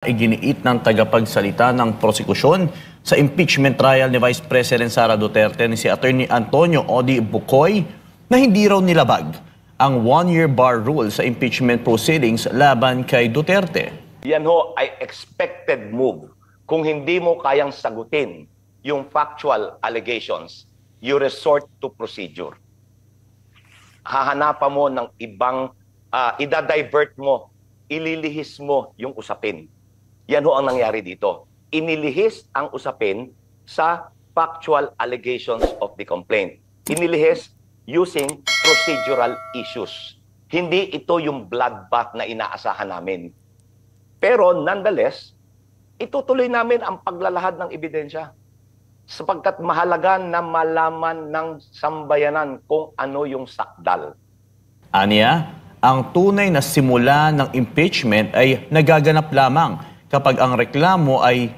Iginiit ng tagapagsalita ng prosekusyon sa impeachment trial ni Vice President Sara Duterte ni si Attorney Antonio Odi Bukoy na hindi raw nilabag ang one-year bar rule sa impeachment proceedings laban kay Duterte. Yan ho ay expected move. Kung hindi mo kayang sagutin yung factual allegations, you resort to procedure. Hahanapan mo ng ibang, idadivert mo, ililihis mo yung usapin. Yan ho ang nangyari dito. Inilihis ang usapin sa factual allegations of the complaint. Inilihis using procedural issues. Hindi ito yung bloodbath na inaasahan namin. Pero nonetheless, itutuloy namin ang paglalahad ng ebidensya sapagkat mahalaga na malaman ng sambayanan kung ano yung sakdal. Aniya, ang tunay na simula ng impeachment ay nagaganap lamang kapag ang reklamo ay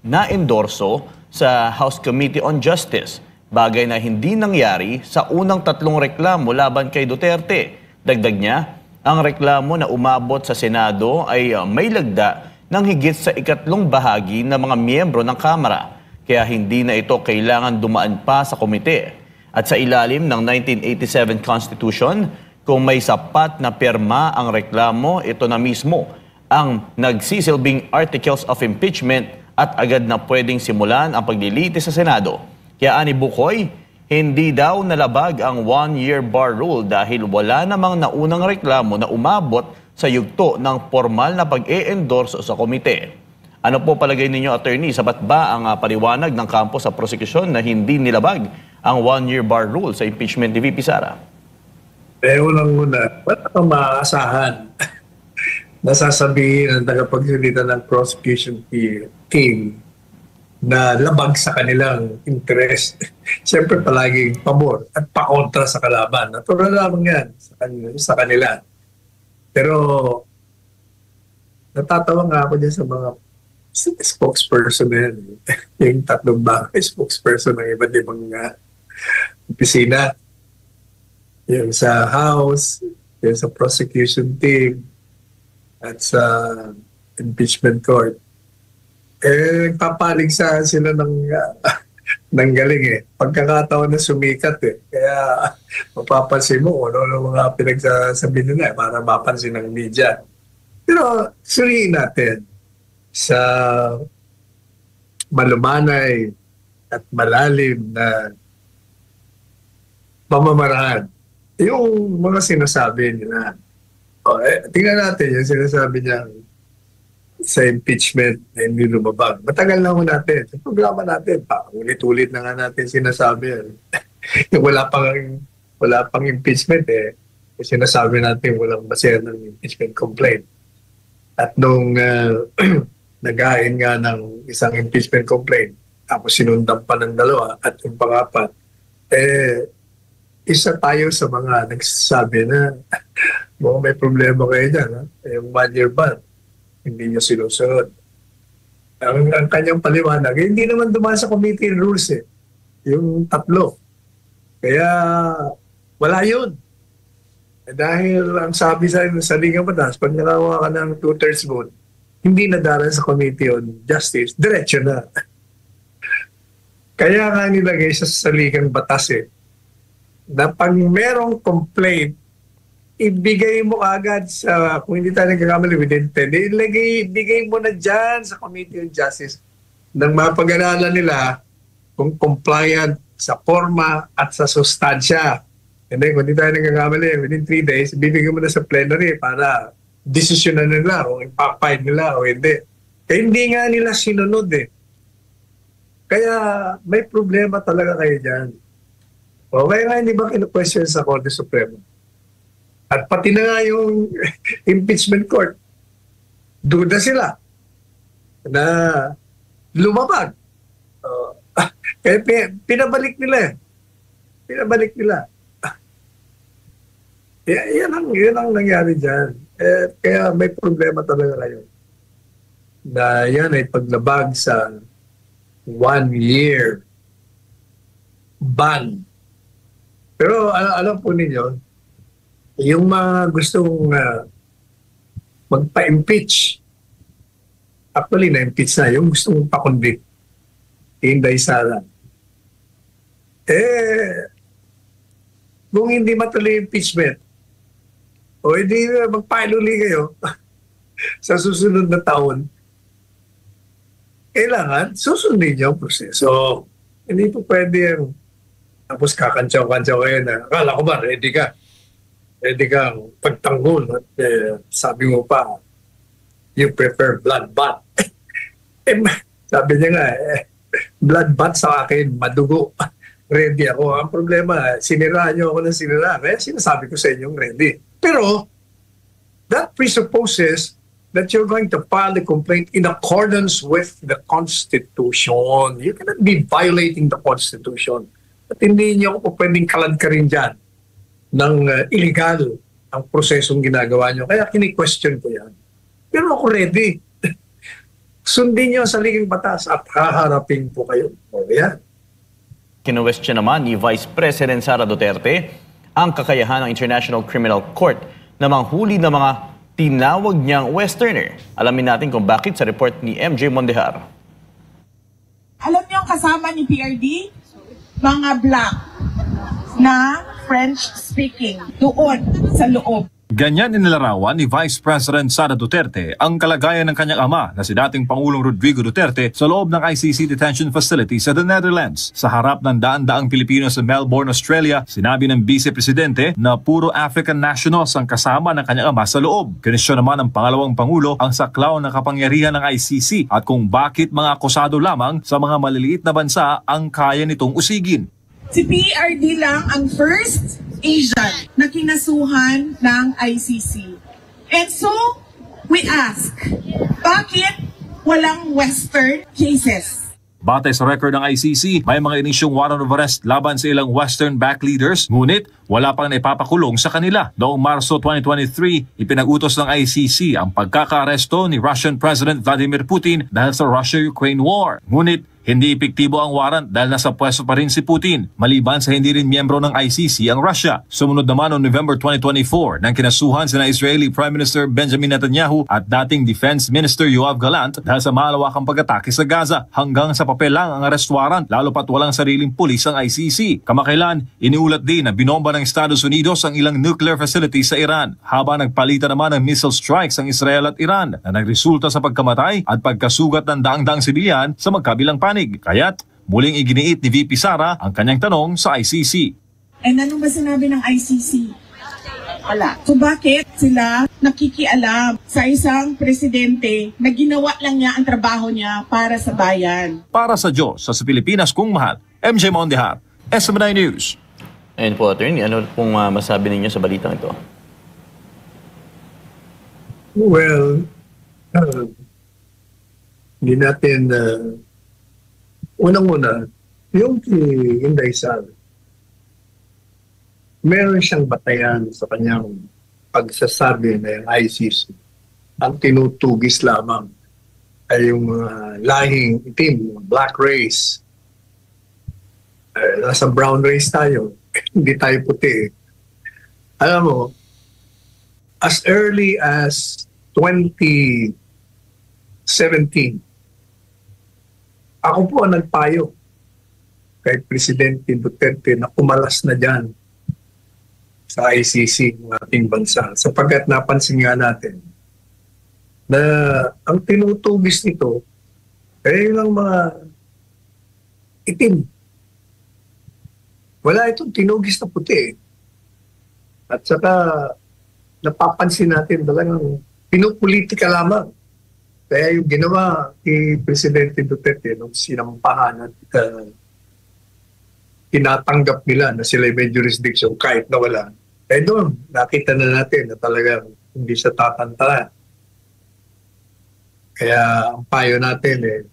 na-endorso sa House Committee on Justice, bagay na hindi nangyari sa unang tatlong reklamo laban kay Duterte. Dagdag niya, ang reklamo na umabot sa Senado ay may lagda ng higit sa ikatlong bahagi ng mga miyembro ng Kamara, kaya hindi na ito kailangan dumaan pa sa komite. At sa ilalim ng 1987 Constitution, kung may sapat na pirma ang reklamo, ito na mismo ang nagsisilbing articles of impeachment at agad na pwedeng simulan ang paglilitis sa Senado. Kaya ani Bukoy, hindi daw nalabag ang one-year bar rule dahil wala namang naunang reklamo na umabot sa yugto ng formal na pag-e-endorse sa komite. Ano po palagay ninyo, attorney? Sapat ba ang paliwanag ng kampo sa prosekusyon na hindi nilabag ang one-year bar rule sa impeachment ni VP Sara? Unang-una, wala kang maaasahan nasasabihin ng tagapagsalita ng prosecution team na labag sa kanilang interest. Siyempre palaging pabor at pakontra sa kalaban. Natural lamang yan sa kanila. Pero natatawa nga ako dyan sa mga spokesperson na yan. Yung tatlong bagay spokesperson ng iba't ibang opisina. Yung sa House, yung sa prosecution team, at sa impeachment court, nagpapaligsahan sila ng galing eh. Pagkakataon na sumikat eh. Kaya mapapansin mo ano mga pinagsasabi nila para mapansin ng media. Pero suriin natin sa malumanay at malalim na pamamaraan yung mga sinasabi nila. Tingnan natin yung sinasabi niya sa impeachment na hindi lumabag. Matagal na ho natin. Sa programa natin, ulit-ulit na nga natin sinasabi yan. Yung wala pang impeachment sinasabi natin walang basehan ng impeachment complaint. At nung nagain nga ng isang impeachment complaint, tapos sinundan pa ng dalawa at yung pangapat, isa tayo sa mga nagsasabi na may problema kayo dyan. Yung one-year ban, hindi nyo sinusunod. Ang kanyang paliwanag, hindi naman dumaan sa committee rules yung tatlo. Kaya wala yun. Dahil ang sabi sa Ligang Batas, pag nakawa ka ng 2/3 vote, hindi na darating sa Committee on Justice, diretso na. Kaya nga nilagay sa Ligang Batas na pag merong complaint, ibigay mo agad sa, kung hindi tayo nagkakamali within 10, ibigay mo na dyan sa Committee on Justice nang mapag-aralan nila kung compliant sa forma at sa sustansya. And then, kung hindi tayo nagkakamali, within 3 days, ibibigay mo na sa plenary para desisyonan nila kung ipapay nila o hindi. Kaya hindi nga nila sinunod Kaya may problema talaga kayo dyan. O kaya nga hindi ba kinu-question sa Korte Suprema? At pati na nga yung impeachment court, duda sila na lumabag. Kaya pinabalik nila. Pinabalik nila. Yan ang nangyari dyan. Kaya may problema talaga ngayon. Na yan ay paglabag sa 1-year ban. Pero alam po ninyo, yung mga gustong magpa-impeach Actually, na-impeach na. Yung gusto mong pa-convict. Inday Sara. Kung hindi matuloy yung impeachment, o hindi mag-file uli kayo sa susunod na taon, kailangan susundin niyo ang proseso. Hindi po pwede yung tapos kakantsaw-kantsaw kayo na akala ko ba ready ka? Ready kang pagtanggol at sabi mo pa you prefer blood bath. Sabi niya nga blood bath sa akin, madugo. Ready ako. Ang problema, siniraan niyo ako ng siniraan. Kaya sinasabi ko sa inyong ready. Pero that presupposes that you're going to file the complaint in accordance with the Constitution. You cannot be violating the Constitution. At hindi niyo ako pwedeng kaladkarin dyan ng illegal ang prosesong ginagawa niyo. Kaya kini-question ko yan. Pero ako ready. Sundin niyo sa ligang batas at haharapin po kayo. O yan. Kinu-question naman ni Vice President Sara Duterte ang kakayahan ng International Criminal Court na manghuli ng mga tinawag niyang Westerner. Alamin natin kung bakit sa report ni MJ Mondehar. Alam niyo ang kasama ni PRD? Mga black na French-speaking doon sa loob. Ganyan inilarawan ni Vice President Sara Duterte ang kalagayan ng kanyang ama na si dating Pangulong Rodrigo Duterte sa loob ng ICC detention facility sa the Netherlands. Sa harap ng daan-daang Pilipino sa Melbourne, Australia, sinabi ng Vice Presidente na puro African nationals ang kasama ng kanyang ama sa loob. Kinisyon naman ng pangalawang Pangulo ang saklaw ng kapangyarihan ng ICC at kung bakit mga akusado lamang sa mga maliliit na bansa ang kaya nitong usigin. Si PRD lang ang first Asian na kinasuhan ng ICC. And so, we ask, bakit walang Western cases? Batay sa record ng ICC, may mga inisyong warrant of arrest laban sa ilang Western-backed leaders, ngunit wala pang naipapakulong sa kanila. Noong Marso 2023, ipinag-utos ng ICC ang pagkaka-aresto ni Russian President Vladimir Putin dahil sa Russia-Ukraine War. Ngunit hindi epektibo ang warrant dahil nasa pwesto pa rin si Putin, maliban sa hindi rin miyembro ng ICC ang Russia. Sumunod naman noong November 2024 nang kinasuhan sina Israeli Prime Minister Benjamin Netanyahu at dating Defense Minister Yoav Gallant dahil sa malawakang pag-atake sa Gaza. Hanggang sa papel lang ang arrest warrant, lalo pat walang sariling pulis ang ICC. Kamakailan, iniulat din na binomba ng Estados Unidos ang ilang nuclear facilities sa Iran, habang nagpalitan naman ng missile strikes ang Israel at Iran na nagresulta sa pagkamatay at pagkasugat ng daang-daang sibilyan sa magkabilang panig. Kaya't muling iginiit ni VP Sara ang kanyang tanong sa ICC. And ano ba sinabi ng ICC? Wala. So bakit sila nakikialam sa isang presidente na ginawa lang niya ang trabaho niya para sa bayan? Para sa Diyos, sa Pilipinas kung mahal, MJ Mondehar, SM9 News. Ayun po, Attorney, ano pong masabi ninyo sa balitang ito? Well, hindi natin unang-una, yung kay Inday Sara, meron siyang batayan sa kanyang pagsasabi na yung ICC. Ang tinutugis lamang ay yung lahing itim, yung black race. Nasa brown race tayo, hindi tayo puti. Alam mo, as early as 2017, ako po ang nagpayo kay Presidente Duterte na umalas na dyan sa ICC ng ating bansa sapagkat napansin nga natin na ang tinutugis nito ay lang mga itim. Wala itong tinugis na puti. At saka napapansin natin talagang pinupolitika lamang. Kaya yung ginawa ni Presidente Duterte nung sinampahan at tinatanggap nila na sila may jurisdiction kahit na wala. Eh doon, nakita na natin na talagang hindi siya tatantala. Kaya ang payo natin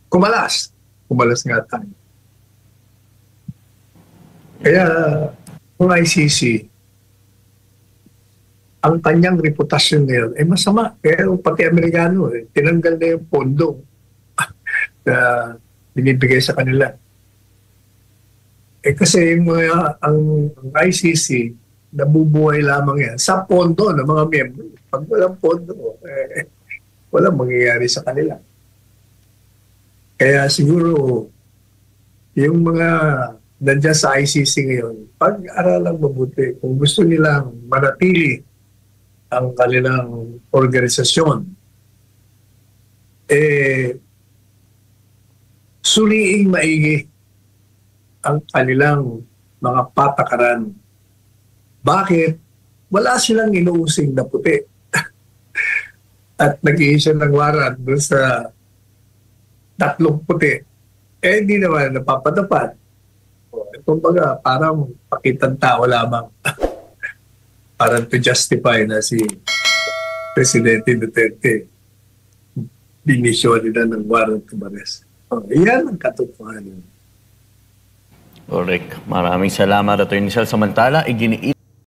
kumalas. Kumalas nga tayo. Kaya kung ICC, ang kanyang reputasyon ngayon ay masama. Kaya pati Amerikano, tinanggal na yung pondo na binibigay sa kanila. Kasi ang ICC, nabubuhay lamang yan sa pondo ng mga miyembro. Pag walang pondo, walang mangyayari sa kanila. Kaya siguro, yung mga nandiyan sa ICC ngayon, pag-aralang mabuti, kung gusto nilang manatili ang kanilang organisasyon, suriing maigi ang kanilang mga patakaran. Bakit? Wala silang inuusing na puti. At nag-i-issue ng warrant doon sa 3 puti. Hindi naman napapatupad. Kumbaga, parang pakitang tao lamang. Parang to justify na si Presidente Duterte dinisyon nila ng warrant to arrest. Yan ang katotohanan. Correct. Maraming salamat, Atty. Sal. Samantala, iginiit